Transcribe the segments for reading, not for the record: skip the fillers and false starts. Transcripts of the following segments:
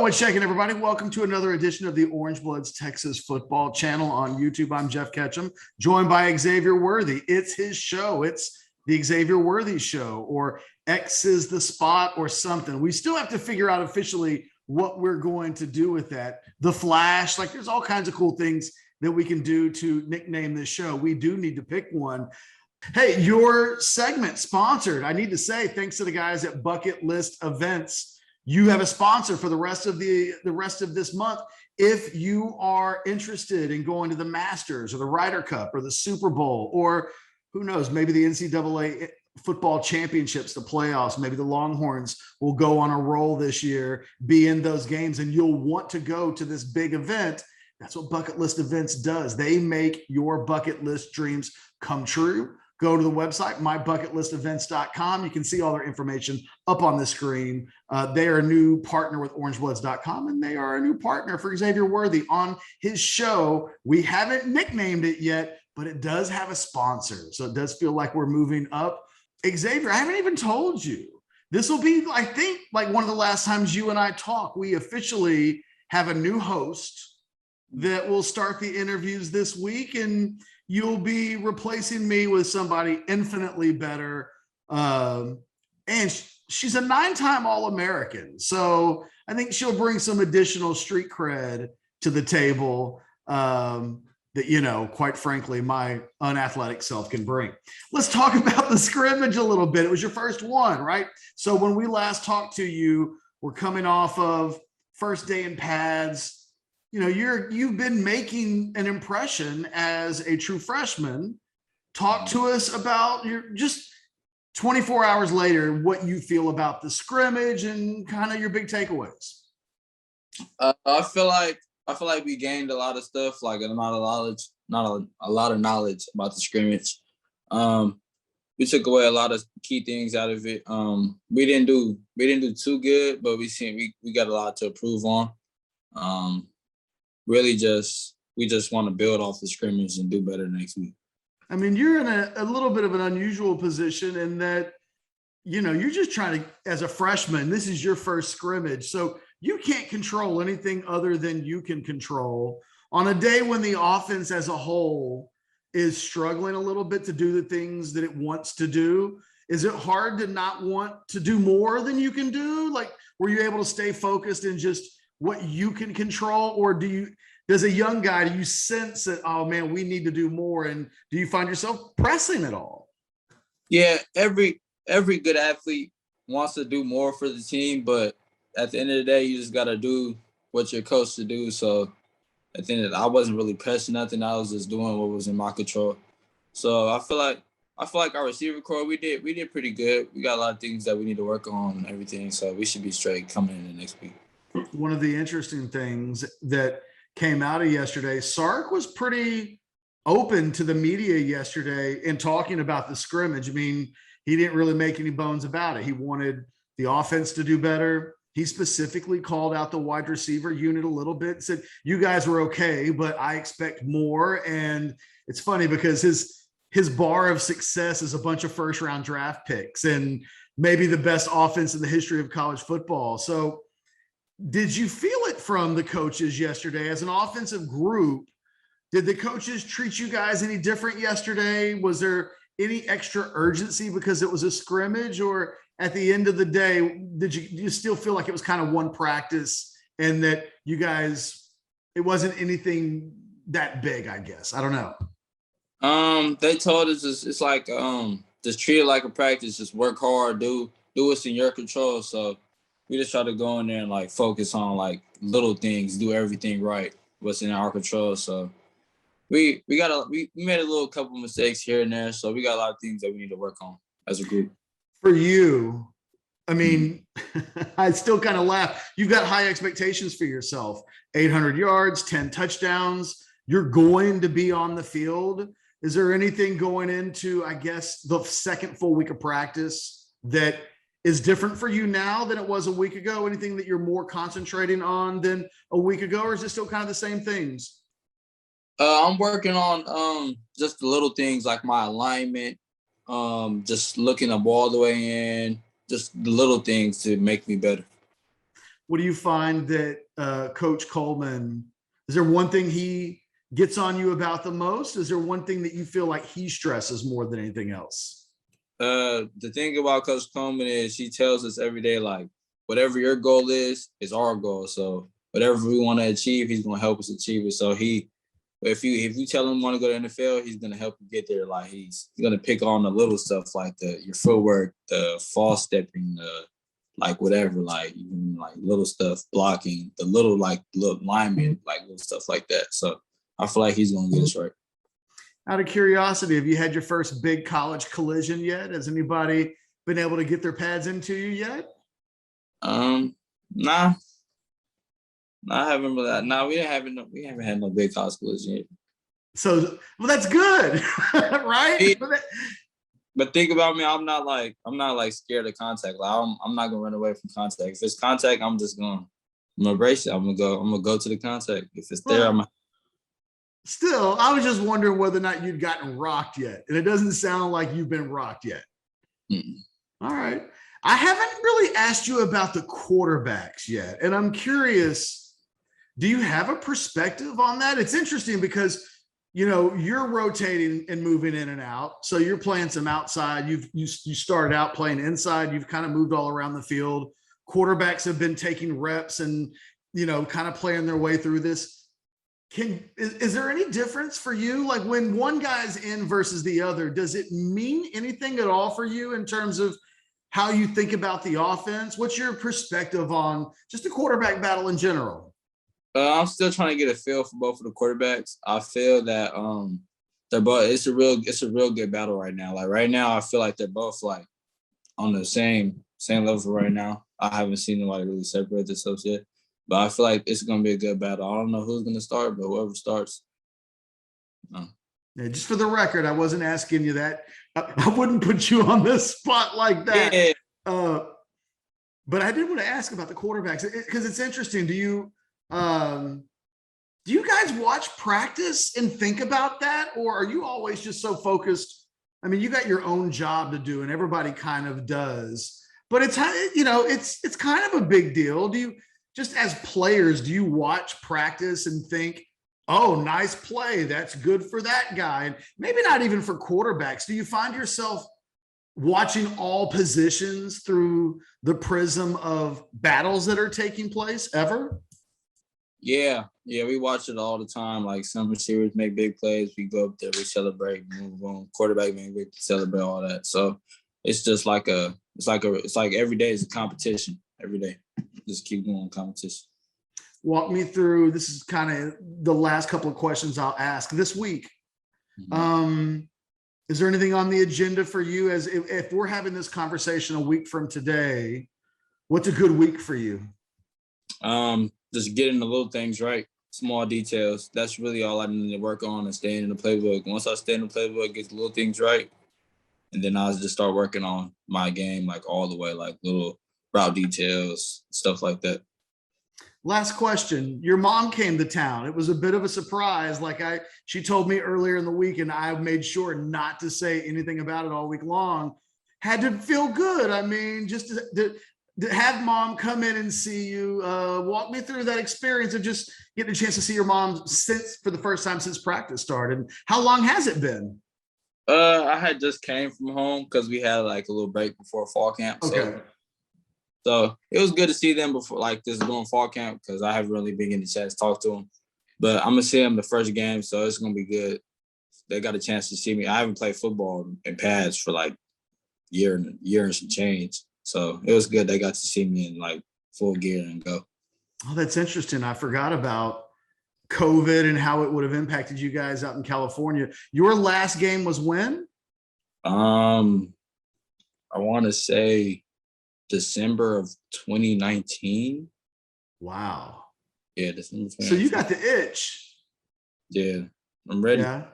Yo, what's shaking, everybody? Welcome to another edition of the Orange Bloods Texas Football Channel on YouTube. I'm Geoff Ketchum, joined by Xavier Worthy. It's his show. It's the Xavier Worthy Show, or X is the spot, or something. We still have to figure out officially what we're going to do with that. The Flash, like there's all kinds of cool things that we can do to nickname this show. We do need to pick one. Hey, your segment sponsored. I need to say thanks to the guys at Bucket List Events. You have a sponsor for the rest of this month. If you are interested in going to the Masters or the Ryder Cup or the Super Bowl, or who knows, maybe the NCAA football championships, the playoffs, maybe the Longhorns will go on a roll this year, be in those games, and you'll want to go to this big event. That's what Bucket List Events does. They make your bucket list dreams come true. Go to the website, mybucketListEvents.com. You can see all their information up on the screen. They are a new partner with OrangeBloods.com, and they are a new partner for Xavier Worthy on his show. We haven't nicknamed it yet, but it does have a sponsor. So it does feel like we're moving up. Xavier, I haven't even told you. This will be, I think, like one of the last times you and I talk. We officially have a new host that will start the interviews this week, and you'll be replacing me with somebody infinitely better. And she's a 9-time All-American. So I think she'll bring some additional street cred to the table that, you know, quite frankly, my unathletic self can bring. Let's talk about the scrimmage a little bit. It was your first one, right? So when we last talked to you, we're coming off of first day in pads. You know, you've been making an impression as a true freshman. Talk to us about your just 24 hours later, what you feel about the scrimmage and kind of your big takeaways. I feel like we gained a lot of stuff, like not a lot of knowledge about the scrimmage. We took away a lot of key things out of it. We didn't do too good, but we got a lot to improve on. Really we just want to build off the scrimmage and do better next week. I mean, you're in a little bit of an unusual position in that, you know, you're just trying to, as a freshman, this is your first scrimmage. So you can't control anything other than you can control. On a day when the offense as a whole is struggling a little bit to do the things that it wants to do, is it hard to not want to do more than you can do? Like, were you able to stay focused in just what you can control, or does a young guy, do you sense that, oh man, we need to do more? And do you find yourself pressing at all? Yeah, every good athlete wants to do more for the team, but at the end of the day, you just got to do what you're coached to do. So at the end of the day, I wasn't really pressing nothing. I was just doing what was in my control. So I feel like our receiver core, we did pretty good. We got a lot of things that we need to work on and everything. So we should be straight coming in the next week. One of the interesting things that came out of yesterday, Sark was pretty open to the media yesterday in talking about the scrimmage. I mean, he didn't really make any bones about it. He wanted the offense to do better. He specifically called out the wide receiver unit a little bit, said, you guys were okay, but I expect more. And it's funny because his bar of success is a bunch of first-round draft picks and maybe the best offense in the history of college football. So did you feel it from the coaches yesterday as an offensive group? Did the coaches treat you guys any different yesterday? Was there any extra urgency because it was a scrimmage, or at the end of the day, did you still feel like it was kind of one practice and that you guys, it wasn't anything that big, I guess? I don't know. They told us it's like just treat it like a practice, just work hard, do what's in your control. So we just try to go in there and like focus on like little things, do everything right, what's in our control. So we made a little couple mistakes here and there. So we got a lot of things that we need to work on as a group. For you, I mean, I still kind of laugh. You've got high expectations for yourself. 800 yards, 10 touchdowns. You're going to be on the field. Is there anything going into, I guess, the second full week of practice that is different for you now than it was a week ago? Anything that you're more concentrating on than a week ago, or is it still kind of the same things? I'm working on just the little things like my alignment, just looking the ball the way in, just the little things to make me better. what do you find that Coach Coleman, is there one thing he gets on you about the most? Is there one thing that you feel like he stresses more than anything else? The thing about Coach Coleman is he tells us every day, like, whatever your goal is our goal. So whatever we want to achieve, he's going to help us achieve it. So if you tell him you want to go to NFL, he's going to help you get there. Like he's going to pick on the little stuff, like your footwork, the false stepping, like whatever, like even like little stuff, blocking, the little linemen, like little stuff like that. So I feel like he's going to get us right. Out of curiosity, have you had your first big college collision yet? Has anybody been able to get their pads into you yet? Nah. I haven't really. No, we haven't had no big college collision yet. So, well, that's good, right? But think about me. I'm not like scared of contact. Like I'm not gonna run away from contact. If it's contact, I'm gonna embrace it. I'm gonna go to the contact. If it's there, Still, I was just wondering whether or not you'd gotten rocked yet, and it doesn't sound like you've been rocked yet. All right. I haven't really asked you about the quarterbacks yet, and I'm curious, do you have a perspective on that? It's interesting because, you're rotating and moving in and out. So you're playing some outside. You started out playing inside. You've kind of moved all around the field. Quarterbacks have been taking reps and, kind of playing their way through this. Is there any difference for you? Like when one guy's in versus the other, does it mean anything at all for you in terms of how you think about the offense? What's your perspective on just the quarterback battle in general? I'm still trying to get a feel for both of the quarterbacks. I feel that they're both. It's a real good battle right now. Like right now, I feel like they're both like on the same level right now. I haven't seen nobody really separate themselves yet, but I feel like it's gonna be a good battle. I don't know who's gonna start, but whoever starts. Yeah, just for the record, I wasn't asking you that. I wouldn't put you on this spot like that. Yeah. But I did want to ask about the quarterbacks because it's interesting. Do you guys watch practice and think about that, or are you always just so focused? I mean, you got your own job to do, and everybody kind of does. But it's it's kind of a big deal. Do you just as players, do you watch practice and think, oh, nice play, that's good for that guy? And maybe not even for quarterbacks. Do you find yourself watching all positions through the prism of battles that are taking place ever? Yeah, we watch it all the time. Like some receivers make big plays, we go up there, we celebrate, move on. Quarterback make big, celebrate, all that. So it's just like it's like every day is a competition. Every day, just keep going competition. Walk me through. This is kind of the last couple of questions I'll ask this week. Is there anything on the agenda for you as if we're having this conversation a week from today? What's a good week for you? Just getting the little things right, small details. That's really all I need to work on and staying in the playbook. Once I stay in the playbook, get the little things right, and then I'll just start working on my game, like all the way, like little route details, stuff like that. Last question. Your mom came to town. It was a bit of a surprise. She told me earlier in the week, and I made sure not to say anything about it all week long. Had to feel good. I mean, just to have mom come in and see you. Walk me through that experience of just getting a chance to see your mom for the first time since practice started. How long has it been? I had just came from home because we had like a little break before fall camp. Okay. So it was good to see them before, like this during fall camp, because I haven't really been getting a chance to talk to them. But I'm gonna see them the first game, so it's gonna be good. They got a chance to see me. I haven't played football in pads for like year and some change. So it was good. They got to see me in like full gear and go. Oh, that's interesting. I forgot about COVID and how it would have impacted you guys out in California. Your last game was when? I want to say December of 2019. Wow. Yeah, December 2019. So you got the itch. Yeah, I'm ready. Yeah.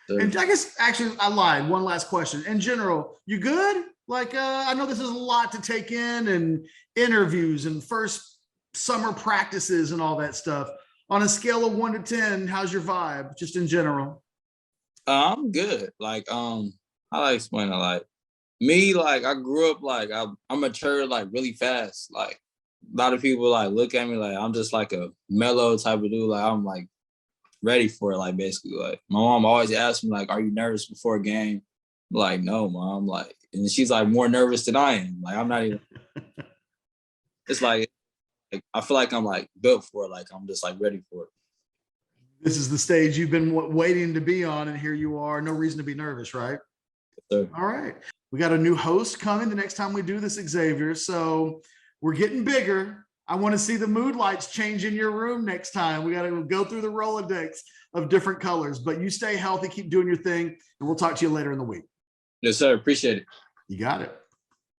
And I guess actually I lied. One last question. In general, you good? Like, I know this is a lot to take in, and interviews and first summer practices and all that stuff. On a scale of 1 to 10, how's your vibe just in general? I'm good. Like, I like explaining, like me, like I grew up, like I matured like really fast. Like a lot of people like look at me like I'm just like a mellow type of dude. Like I'm like ready for it. Like basically, like my mom always asks me like, "Are you nervous before a game?" I'm like, no, mom. Like, and she's like more nervous than I am. Like I'm not even. It's like I feel like I'm like built for it. Like I'm just like ready for it. This is the stage you've been waiting to be on, and here you are. No reason to be nervous, right? So, All right. We got a new host coming the next time we do this, Xavier. So we're getting bigger. I want to see the mood lights change in your room next time. We got to go through the Rolodex of different colors, but you stay healthy, keep doing your thing, and we'll talk to you later in the week. yes, sir. Appreciate it. You got it.